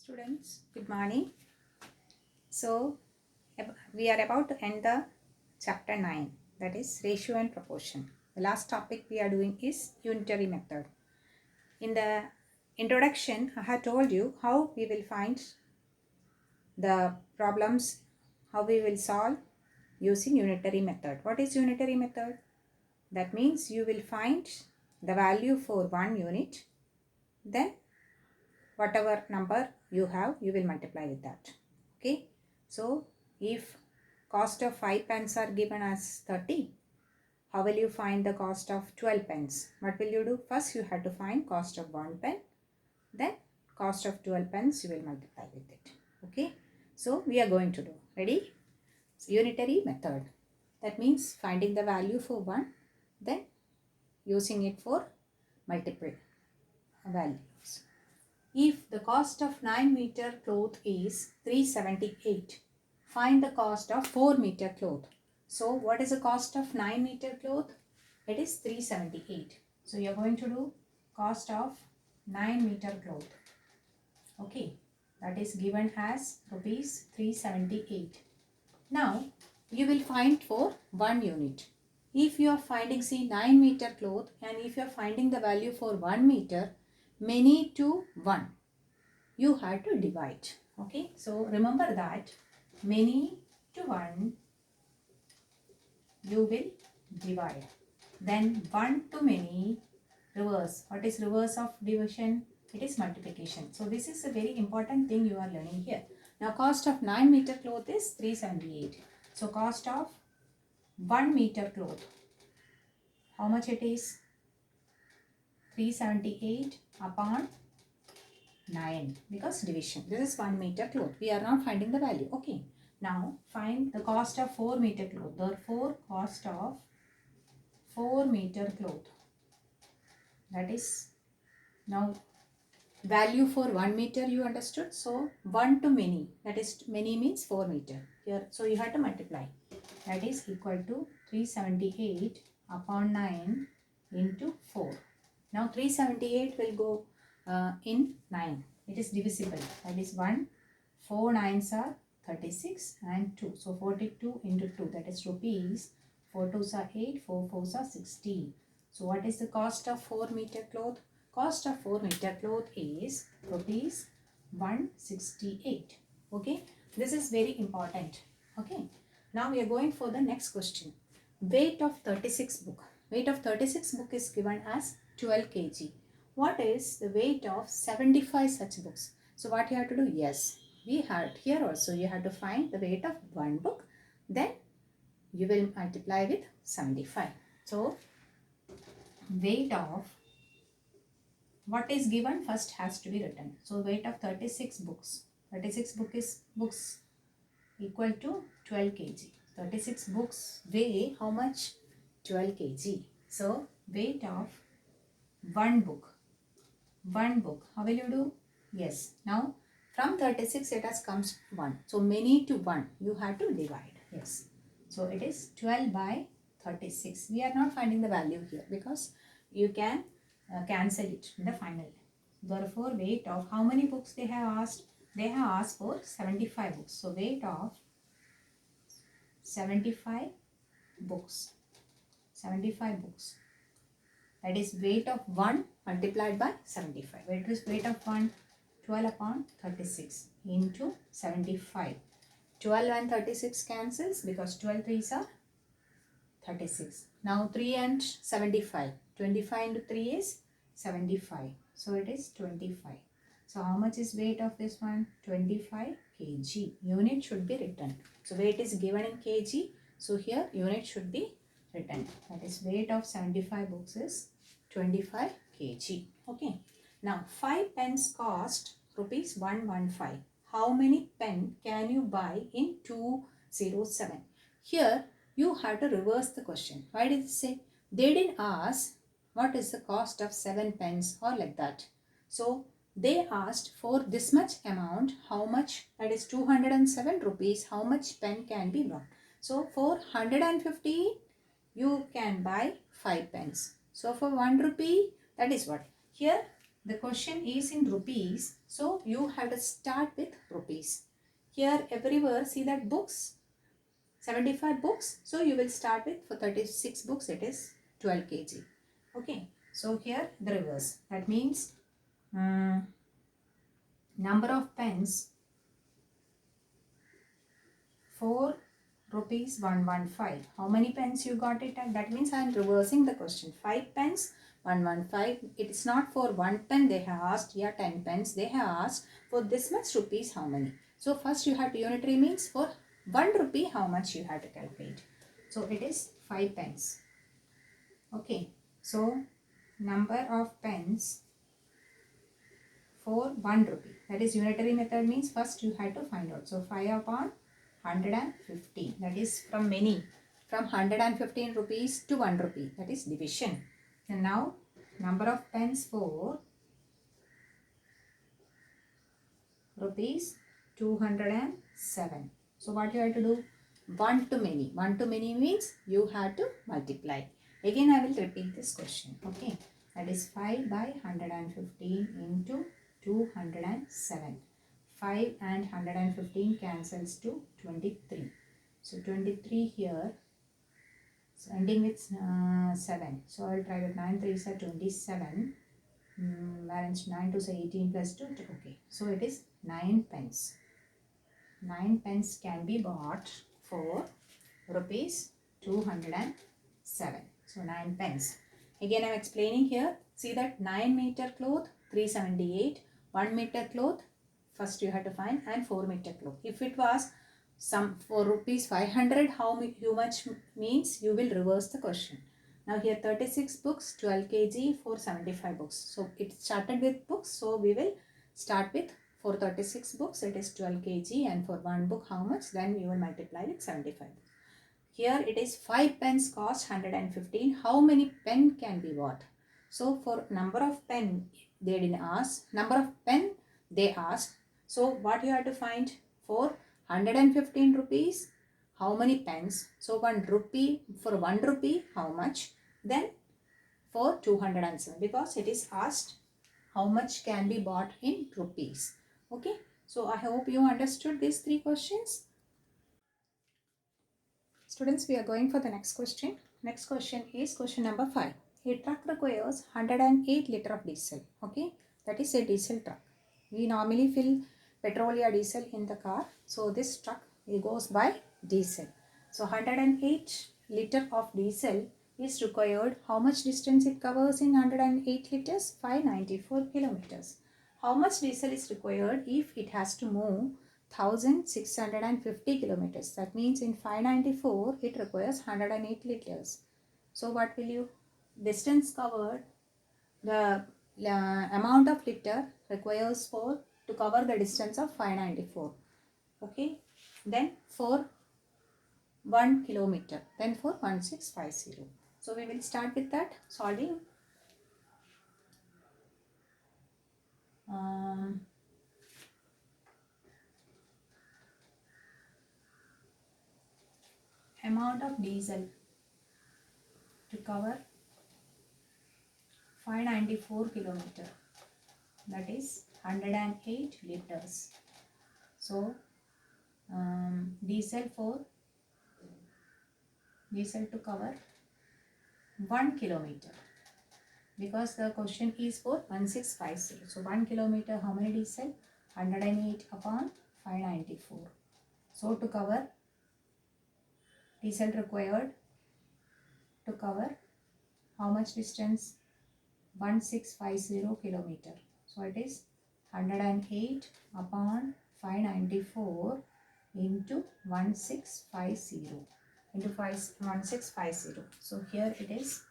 Students, good morning. So, we are about to end the chapter 9, that is ratio and proportion. The last topic we are doing is unitary method. In the introduction, I have told you how we will find the problems, how we will solve using unitary method. What is unitary method? That means you will find the value for one unit, then whatever number you have, you will multiply with that. Okay. So, if cost of 5 pence are given as 30, how will you find the cost of 12 pence? What will you do? First, you have to find cost of 1 pen. Then, cost of 12 pence, you will multiply with it. Okay. So, we are going to do. Ready? Unitary method. That means finding the value for 1, then using it for multiple values. If the cost of 9 meter cloth is 378, find the cost of 4 meter cloth. So what is the cost of 9 meter cloth? It is 378. So you are going to do cost of 9 meter cloth. Okay, that is given as rupees 378. Now you will find for 1 unit. If you are finding 9 meter cloth and if you are finding the value for 1 meter, many to 1, you have to divide. Okay, so remember that many to 1 you will divide. Then 1 to many, reverse. What is reverse of division? It is multiplication. So this is a very important thing you are learning here. Now cost of 9 meter cloth is 378. So cost of 1 meter cloth, how much it is? 378 upon 9, because division. This is 1 meter cloth. We are not finding the value. Okay. Now find the cost of 4 meter cloth. Therefore, cost of 4 meter cloth. That is, now value for 1 meter you understood. So 1 to many. That is, many means 4 meter. Here, so you have to multiply. That is equal to 378 upon 9 into 4. Now 378 will go in 9. It is divisible. That is 1. 4 9s are 36 and 2. So 42 into 2, that is rupees. 4 2s are 8, 4 4s are 16. So what is the cost of 4 meter cloth? Cost of 4 meter cloth is rupees 168. Okay. This is very important. Okay. Now we are going for the next question. Weight of 36 book. Weight of 36 book is given as 12 kg. What is the weight of 75 such books? So what you have to do? Yes, we had here also you have to find the weight of one book. Then you will multiply with 75. So weight of what is given first has to be written. So weight of 36 books. 36 books equal to 12 kg. 36 books weigh how much? 12 kg. So weight of one book. One book. How will you do? Yes. Now from 36 it has comes 1. So many to 1 you have to divide. Yes. So it is 12 by 36. We are not finding the value here because you can cancel it in the final. Therefore weight of how many books they have asked? They have asked for 75 books. So weight of 75 books. 75 books. That is weight of 1 multiplied by 75. Weight of 1, 12 upon 36 into 75. 12 and 36 cancels because 12 3s are 36. Now 3 and 75. 25 into 3 is 75. So it is 25. So how much is weight of this one? 25 kg. Unit should be written. So weight is given in kg. So here unit should be written. That is weight of 75 books is 25 kg. Okay. Now 5 pens cost rupees 115. How many pen can you buy in 207? Here you have to reverse the question. Why did it say? They didn't ask what is the cost of 7 pens or like that. So they asked for this much amount, how much, that is 207 rupees, how much pen can be bought. So for 150 you can buy 5 pens. So for 1 rupee, that is what? Here the question is in rupees, so you have to start with rupees. Here everywhere see that books, 75 books, so you will start with, for 36 books it is 12 kg. Okay, so here the reverse, that means number of pens 4 rupees 115. How many pens you got it at? That means I am reversing the question. 5 pens 115. It is not for 1 pen they have asked. Yeah, 10 pens they have asked. For this much rupees how many? So first you have to unitary means for 1 rupee how much you have to calculate. So it is 5 pens. Okay. So number of pens for 1 rupee. That is unitary method means first you have to find out. So 5 upon 115, that is from many, from 115 rupees to 1 rupee, that is division. And now number of pens for rupees 207. So what you have to do? 1 to many. 1 to many means you have to multiply. Again I will repeat this question. Okay, that is 5 by 115 into 207. 5 and 115 cancels to 23. So 23 here, so ending with 7. So I will try with 9 3s are 27. Balance 9 to say 18 plus 2. Okay, so it is 9 pence. 9 pence can be bought for rupees 207. So 9 pence. Again I am explaining here. See that 9 meter cloth 378, 1 meter cloth first you have to find, and 4 meter cloth. If it was some for rupees 500, how much means you will reverse the question. Now here 36 books, 12 kg for 75 books. So it started with books, so we will start with, for 36 books it is 12 kg, and for 1 book how much, then you will multiply with 75. Here it is 5 pens cost 115. How many pen can be bought? So for number of pen they didn't ask, number of pen they asked. So what you have to find? For 115 rupees, how many pens? So 1 rupee, for 1 rupee how much? Then for 207, because it is asked how much can be bought in rupees. Okay, so I hope you understood these 3 questions. Students, we are going for the next question. Next question is question number 5. A truck requires 108 liter of diesel. Okay, that is a diesel truck. We normally fill petrol or diesel in the car. So this truck, it goes by diesel. So 108 liter of diesel is required. How much distance it covers in 108 liters? 594 kilometers. How much diesel is required if it has to move 1650 kilometers? That means in 594 it requires 108 liters. So what will you, distance covered, the amount of liter requires for to cover the distance of 594. Okay, then for 1 kilometer, then for 1650. So we will start with that solving. Amount of diesel to cover 594 kilometer, that is 108 liters. So diesel to cover 1 kilometer, because the question is for 1650. So 1 kilometer, how many diesel? 108 upon 594. So to cover, diesel required to cover how much distance? 1650 kilometer. So it is 108 upon 594 into 1650 into 1650. So here it is,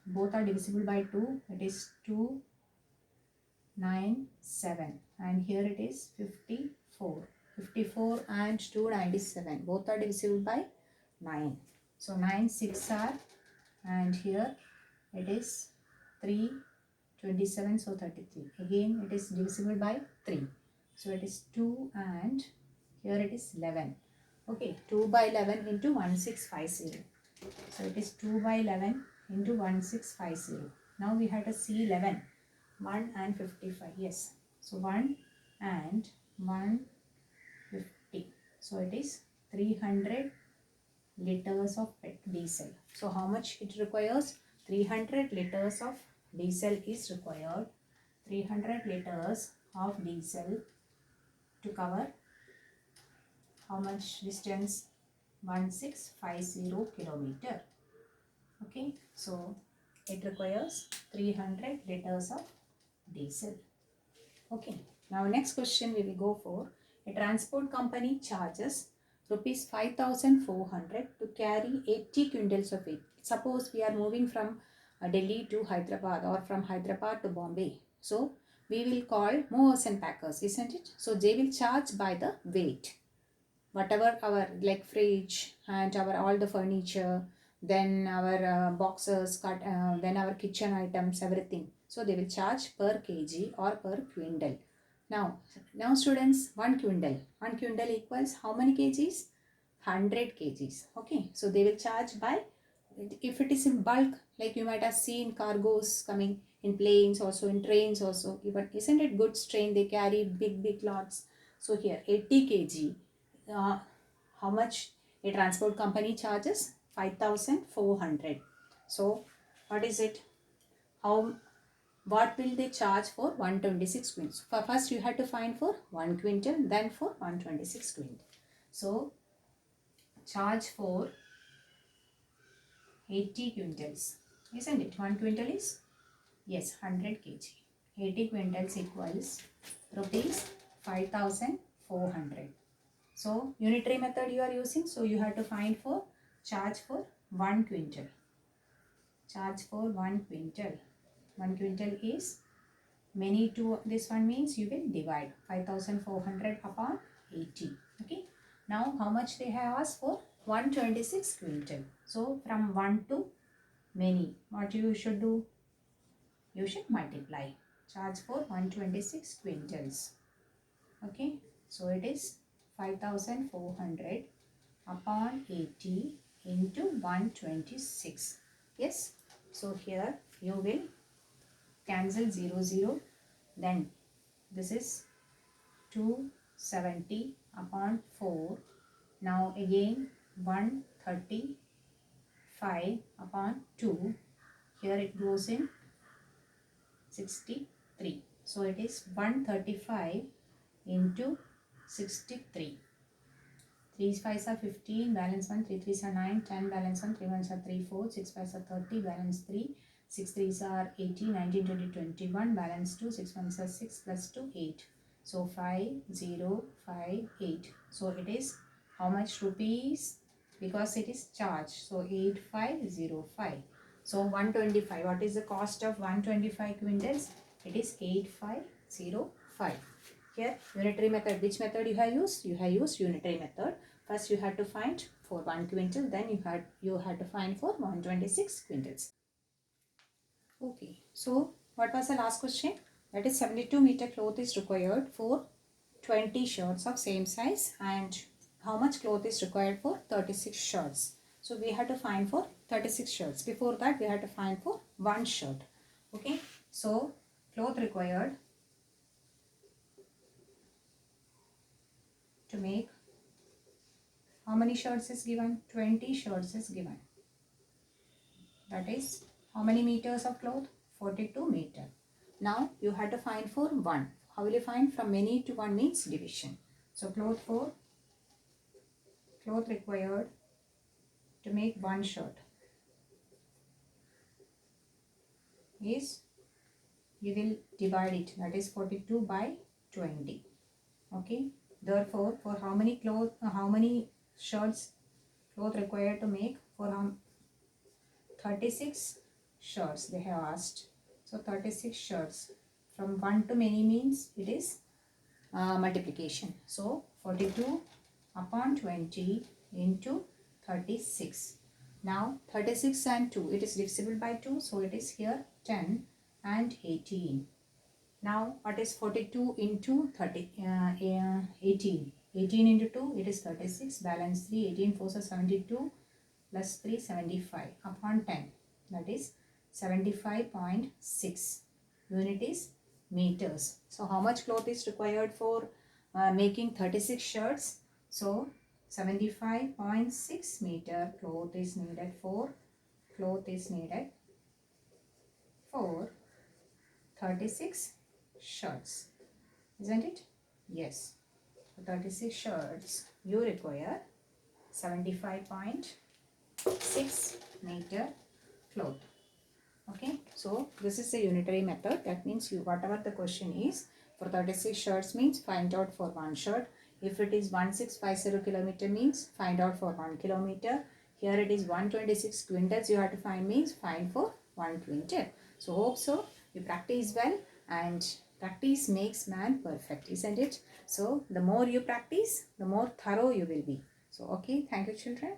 both are divisible by 2. It is 297, and here it is 54. 54 and 297 both are divisible by 9. So 9 6 are, and here it is 3 27, so 33. Again it is divisible by 3. So it is 2, and here it is 11. Okay, 2 by 11 into 1650. So it is 2 by 11 into 1650. Now we have to see 11. 1 and 55. Yes. So 1 and 150. So it is 300 liters of diesel. So how much it requires? 300 liters of diesel is required. 300 liters of diesel to cover how much distance? 1650 kilometer. Okay, so it requires 300 liters of diesel. Okay, now next question we will go for. A transport company charges rupees 5400 to carry 80 quintals of it. Suppose we are moving from Delhi to Hyderabad or from Hyderabad to Bombay. So we will call movers and packers, isn't it? So they will charge by the weight. Whatever our like fridge and our all the furniture, then our boxes, then our kitchen items, everything. So they will charge per kg or per quintal. Now students, 1 quintal equals how many kgs? 100 kgs. Okay, so they will charge by, if it is in bulk, like you might have seen cargos coming in planes, also in trains also, even isn't it goods train, they carry big lots. So here 80 kg, how much a transport company charges? 5400. So what is it? What will they charge for 126 quintals? First you had to find for 1 quintal, then for 126 quintal. So charge for 80 quintals, isn't it? 1 quintal is, yes, 100 kg. 80 quintals equals rupees 5400. So unitary method you are using, so you have to find for charge for 1 quintal. Charge for 1 quintal. 1 quintal is many to this one, means you will divide 5400 upon 80. Okay. Now how much they have asked for? 126 quintal. So from 1 to many, what you should do? You should multiply. Charge for 126 quintals. Okay. So it is 5400 upon 80 into 126. Yes. So here you will cancel 0. Then this is 270 upon 4. Now again 135 upon 2. Here it goes in 63. So it is 135 into 63. 3 5s are 15, balance 1, 3 3s are 9, 10, balance 1, 3 1s are 3 4, 6 5s are 30, balance 3, 6 3s are 18, 19, 20, 21, balance 2, 6 1s are 6 plus 2, 8. So 5058. So it is how much rupees? Because it is charge. So 8505. So 125. What is the cost of 125 quintals? It is 8505. Here unitary method. Which method you have used? You have used unitary method. First you had to find for 1 quintal, then you had to find for 126 quintals. Okay, so what was the last question? That is 72 meter cloth is required for 20 shirts of same size, and how much cloth is required for 36 shirts. So we had to find for 36 shirts. Before that we had to find for one shirt. Okay, so cloth required to make, how many shirts is given? 20 shirts is given. That is how many meters of cloth? 42 meter. Now you have to find for 1. How will you find? From many to 1 means division. So cloth required to make one shirt is, you will divide it, that is 42 by 20. Okay. Therefore, for how many shirts cloth required to make? For 36 shirts they have asked. So 36 shirts. From 1 to many means it is multiplication. So 42 upon 20 into 36. Now 36 and 2, it is divisible by 2, so it is here 10 and 18. Now what is 42 into 18? 18 into 2, it is 36, balance 3, 18 4 are 72, plus 3 75 upon 10, that is 75.6. Unit is meters. So how much cloth is required for making 36 shirts? So 75.6 meter cloth is needed for 36 shirts, isn't it? Yes. For 36 shirts you require 75.6 meter cloth. Okay, so this is a unitary method. That means you, whatever the question is, for 36 shirts means find out for one shirt. If it is 1650 kilometer means find out for 1 kilometer. Here it is 126 quintals you have to find means find for 1 quintal. So hope so you practice well, and practice makes man perfect, isn't it? So the more you practice, the more thorough you will be. So okay, thank you children.